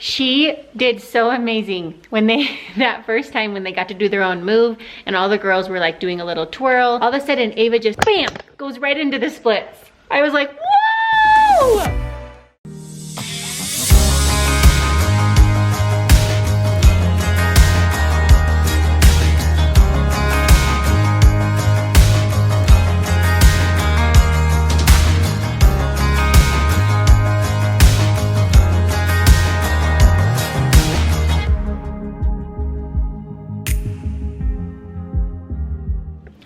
She did so amazing when that first time when they got to do their own move and all the girls were like doing a little twirl. All of a sudden, Ava just bam, goes right into the splits. I was like, whoa!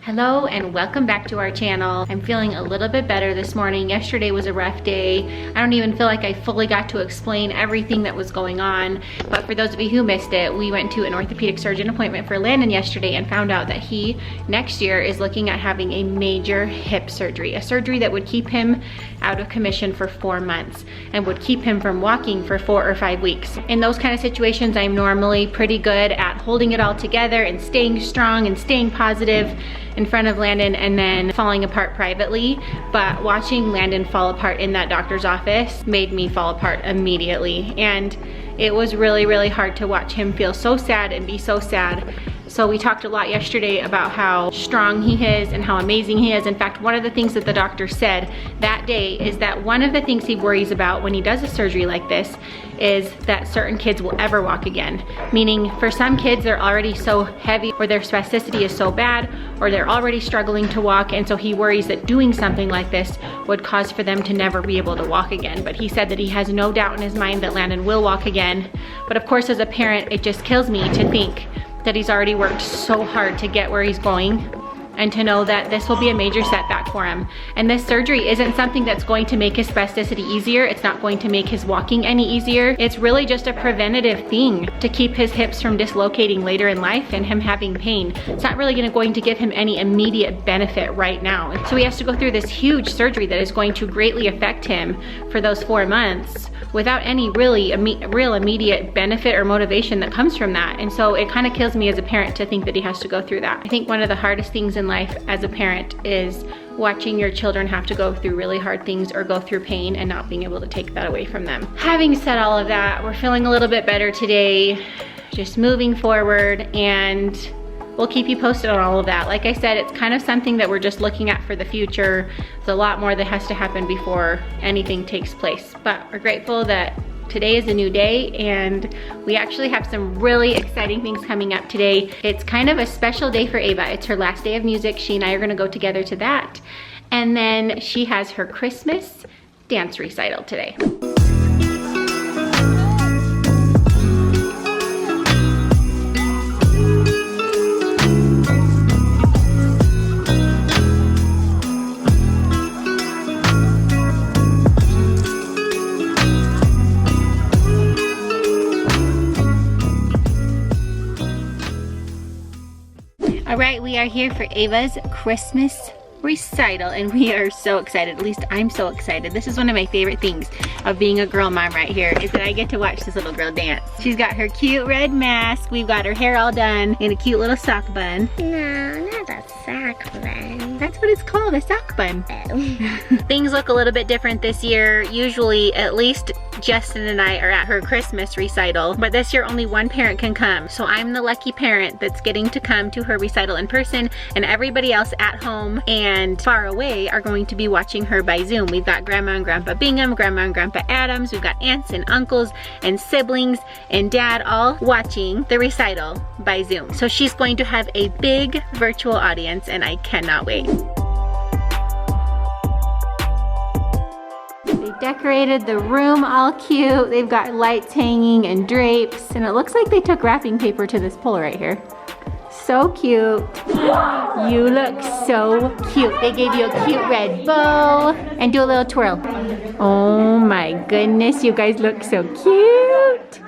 Hello and welcome back to our channel. I'm feeling a little bit better this morning. Yesterday was a rough day. I don't even feel like I fully got to explain everything that was going on, but for those of you who missed it, we went to an orthopedic surgeon appointment for Landon yesterday and found out that he next year is looking at having a major hip surgery, a surgery that would keep him out of commission for 4 months and would keep him from walking for 4 or 5 weeks. In those kind of situations, I'm normally pretty good at holding it all together and staying strong and staying positive in front of Landon and then falling apart privately. But watching Landon fall apart in that doctor's office made me fall apart immediately. And it was really, really hard to watch him feel so sad and be so sad. So we talked a lot yesterday about how strong he is and how amazing he is. In fact, one of the things that the doctor said that day is that one of the things he worries about when he does a surgery like this is that certain kids will ever walk again. Meaning for some kids, they're already so heavy or their spasticity is so bad or they're already struggling to walk, and so he worries that doing something like this would cause for them to never be able to walk again. But he said that he has no doubt in his mind that Landon will walk again. But of course, as a parent, it just kills me to think that he's already worked so hard to get where he's going, and to know that this will be a major setback for him. And this surgery isn't something that's going to make his spasticity easier. It's not going to make his walking any easier. It's really just a preventative thing to keep his hips from dislocating later in life and him having pain. It's not really going to give him any immediate benefit right now. So he has to go through this huge surgery that is going to greatly affect him for those 4 months without any really real immediate benefit or motivation that comes from that. And so it kind of kills me as a parent to think that he has to go through that. I think one of the hardest things in life as a parent is watching your children have to go through really hard things or go through pain and not being able to take that away from them. Having said all of that, we're feeling a little bit better today, just moving forward, and we'll keep you posted on all of that. Like I said, it's kind of something that we're just looking at for the future. There's a lot more that has to happen before anything takes place. But we're grateful that today is a new day, and we actually have some really exciting things coming up today. It's kind of a special day for Ava. It's her last day of music. She and I are gonna go together to that. And then she has her Christmas dance recital today. All right, we are here for Ava's Christmas recital, and we are so excited. At least I'm so excited. This is one of my favorite things of being a girl mom right here, is that I get to watch this little girl dance. She's got her cute red mask. We've got her hair all done in a cute little sock bun. No, not a sock bun. That's what it's called, a sock bun. Things look a little bit different this year. Usually, at least Justin and I are at her Christmas recital, but this year only one parent can come. So I'm the lucky parent that's getting to come to her recital in person, and everybody else at home and far away are going to be watching her by Zoom. We've got Grandma and Grandpa Bingham, Grandma and Grandpa Adams, we've got aunts and uncles and siblings and dad all watching the recital by Zoom. So she's going to have a big virtual audience, and I cannot wait. They decorated the room all cute. They've got lights hanging and drapes, and it looks like they took wrapping paper to this pole right here. So cute. You look so cute. They gave you a cute red bow, and do a little twirl. Oh my goodness, you guys look so cute.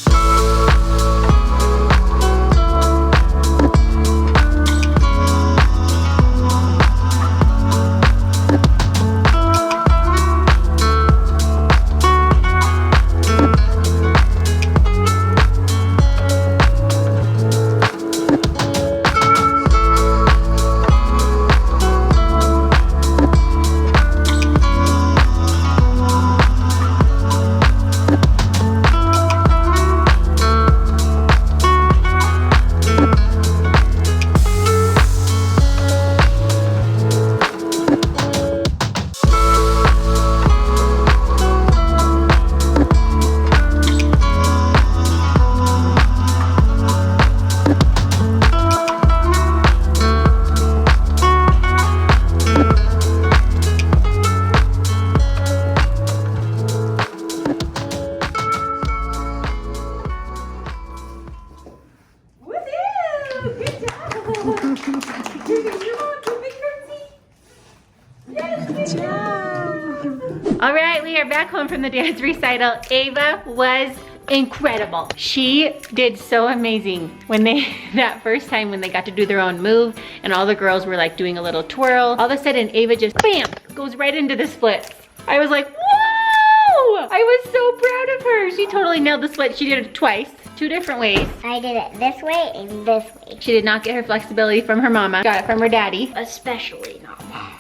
back home from the dance recital. Ava was incredible. She did so amazing when that first time when they got to do their own move and all the girls were like doing a little twirl. All of a sudden Ava just bam goes right into the splits. I was like, whoa! I was so proud of her. She totally nailed the split. She did it twice, 2 different ways. I did it this way and this way. She did not get her flexibility from her mama. Got it from her daddy. Especially not mom.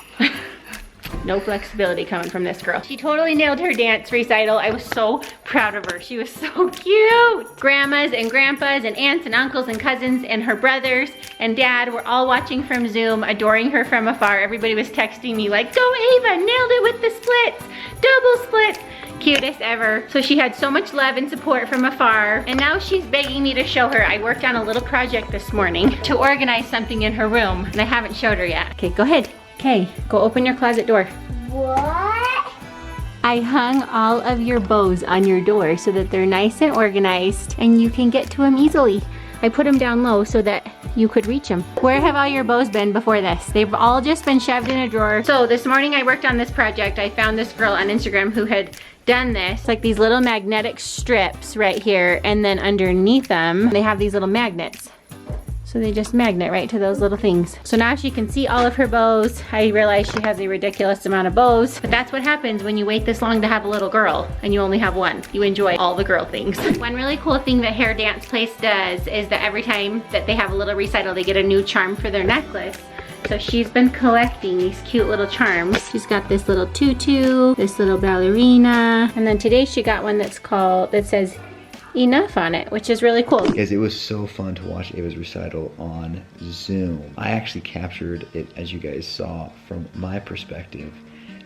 No flexibility coming from this girl. She totally nailed her dance recital. I was so proud of her. She was so cute. Grandmas and grandpas and aunts and uncles and cousins and her brothers and dad were all watching from Zoom, adoring her from afar. Everybody was texting me like, go Ava, nailed it with the splits, double splits. Cutest ever. So she had so much love and support from afar, and now she's begging me to show her. I worked on a little project this morning to organize something in her room, and I haven't showed her yet. Okay, go ahead. Okay, go open your closet door. What? I hung all of your bows on your door so that they're nice and organized and you can get to them easily. I put them down low so that you could reach them. Where have all your bows been before this? They've all just been shoved in a drawer. So this morning I worked on this project. I found this girl on Instagram who had done this, like these little magnetic strips right here, and then underneath them they have these little magnets. So they just magnet right to those little things. So now she can see all of her bows. I realize she has a ridiculous amount of bows, but that's what happens when you wait this long to have a little girl and you only have one. You enjoy all the girl things. One really cool thing that Hair Dance Place does is that every time that they have a little recital, they get a new charm for their necklace. So she's been collecting these cute little charms. She's got this little tutu, this little ballerina, and then today she got one that says enough on it, which is really cool. Because it was so fun to watch Ava's recital on Zoom. I actually captured it, as you guys saw, from my perspective.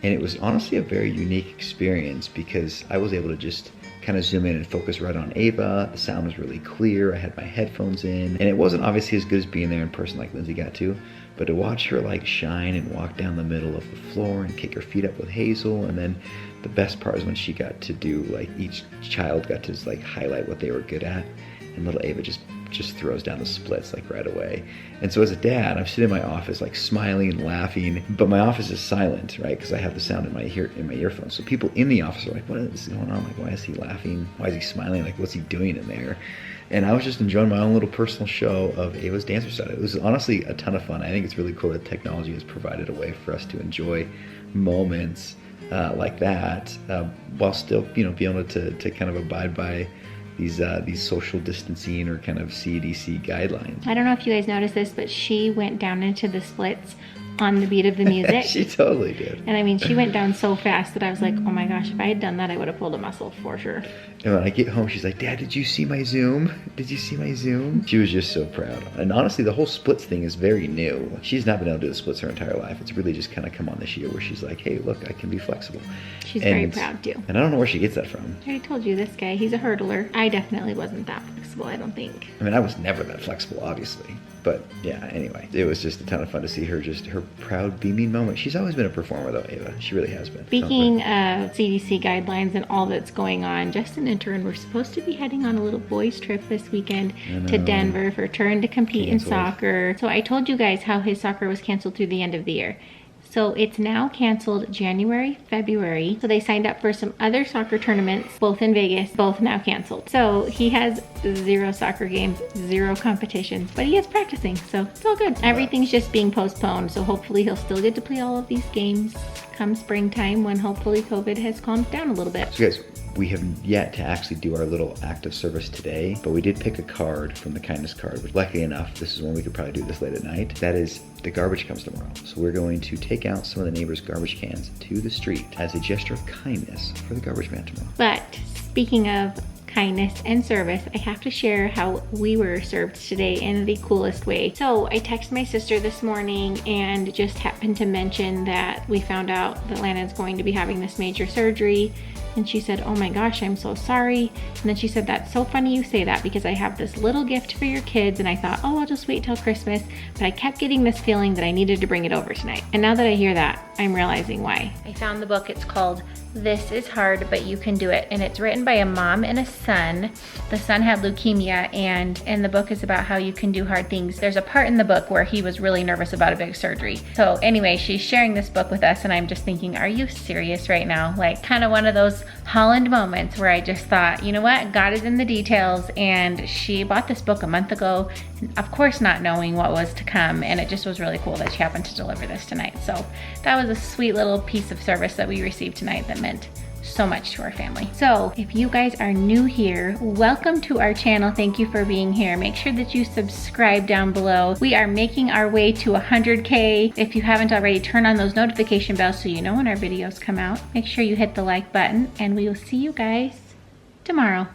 And it was honestly a very unique experience because I was able to just kind of zoom in and focus right on Ava. The sound was really clear. I had my headphones in. And it wasn't obviously as good as being there in person like Lindsay got to, but to watch her like shine and walk down the middle of the floor and kick her feet up with Hazel, and then the best part is when she got to do, like, each child got to like highlight what they were good at, and little Ava just throws down the splits like right away. And so as a dad, I'm sitting in my office like smiling and laughing, but my office is silent, right? Because I have the sound in my earphones. So people in the office are like, what is going on? Like, why is he laughing? Why is he smiling? Like, what's he doing in there? And I was just enjoying my own little personal show of Ava's dance recital. It was honestly a ton of fun. I think it's really cool that technology has provided a way for us to enjoy moments like that, while still, being able to kind of abide by these social distancing or kind of CDC guidelines. I don't know if you guys noticed this, but she went down into the splits on the beat of the music. She totally did. And I mean, she went down so fast that I was like, oh my gosh, if I had done that, I would have pulled a muscle for sure. And when I get home, she's like, Dad, did you see my Zoom? Did you see my Zoom? She was just so proud. And honestly, the whole splits thing is very new. She's not been able to do the splits her entire life. It's really just kind of come on this year where she's like, hey, look, I can be flexible. She's very proud too. And I don't know where she gets that from. I already told you, this guy, he's a hurdler. I definitely wasn't that flexible, I don't think. I mean, I was never that flexible, obviously. But yeah, anyway, it was just a ton of fun to see her, just her proud, beaming moment. She's always been a performer though, Ava. She really has been. Speaking of CDC guidelines and all that's going on, Justin and Turin were supposed to be heading on a little boys trip this weekend to Denver for Turin to compete in soccer. So I told you guys how his soccer was canceled through the end of the year. So it's now canceled January, February. So they signed up for some other soccer tournaments, both in Vegas, both now canceled. So he has 0 soccer games, 0 competitions, but he is practicing, so it's all good. Everything's just being postponed, so hopefully he'll still get to play all of these games come springtime when hopefully COVID has calmed down a little bit. So guys, we have yet to actually do our little act of service today, but we did pick a card from the kindness card, which luckily enough, this is when we could probably do this late at night. That is, the garbage comes tomorrow. So we're going to take out some of the neighbors' garbage cans to the street as a gesture of kindness for the garbage man tomorrow. But speaking of kindness and service, I have to share how we were served today in the coolest way. So I texted my sister this morning and just happened to mention that we found out that Lana's going to be having this major surgery. And she said, oh my gosh, I'm so sorry. And then she said, that's so funny you say that because I have this little gift for your kids. And I thought, oh, I'll just wait till Christmas. But I kept getting this feeling that I needed to bring it over tonight. And now that I hear that, I'm realizing why. I found the book. It's called This is hard, but you can do it. And it's written by a mom and a son. The son had leukemia, and in the book is about how you can do hard things. There's a part in the book where he was really nervous about a big surgery. So anyway, she's sharing this book with us, and I'm just thinking, are you serious right now? Like, kind of one of those Holland moments where I just thought, you know what? God is in the details. And she bought this book a month ago, of course not knowing what was to come, and it just was really cool that she happened to deliver this tonight. So that was a sweet little piece of service that we received tonight that meant so much to our family. So if you guys are new here, welcome to our channel. Thank you for being here. Make sure that you subscribe down below. We are making our way to 100K. If you haven't already, turn on those notification bells so you know when our videos come out. Make sure you hit the like button, and we will see you guys tomorrow.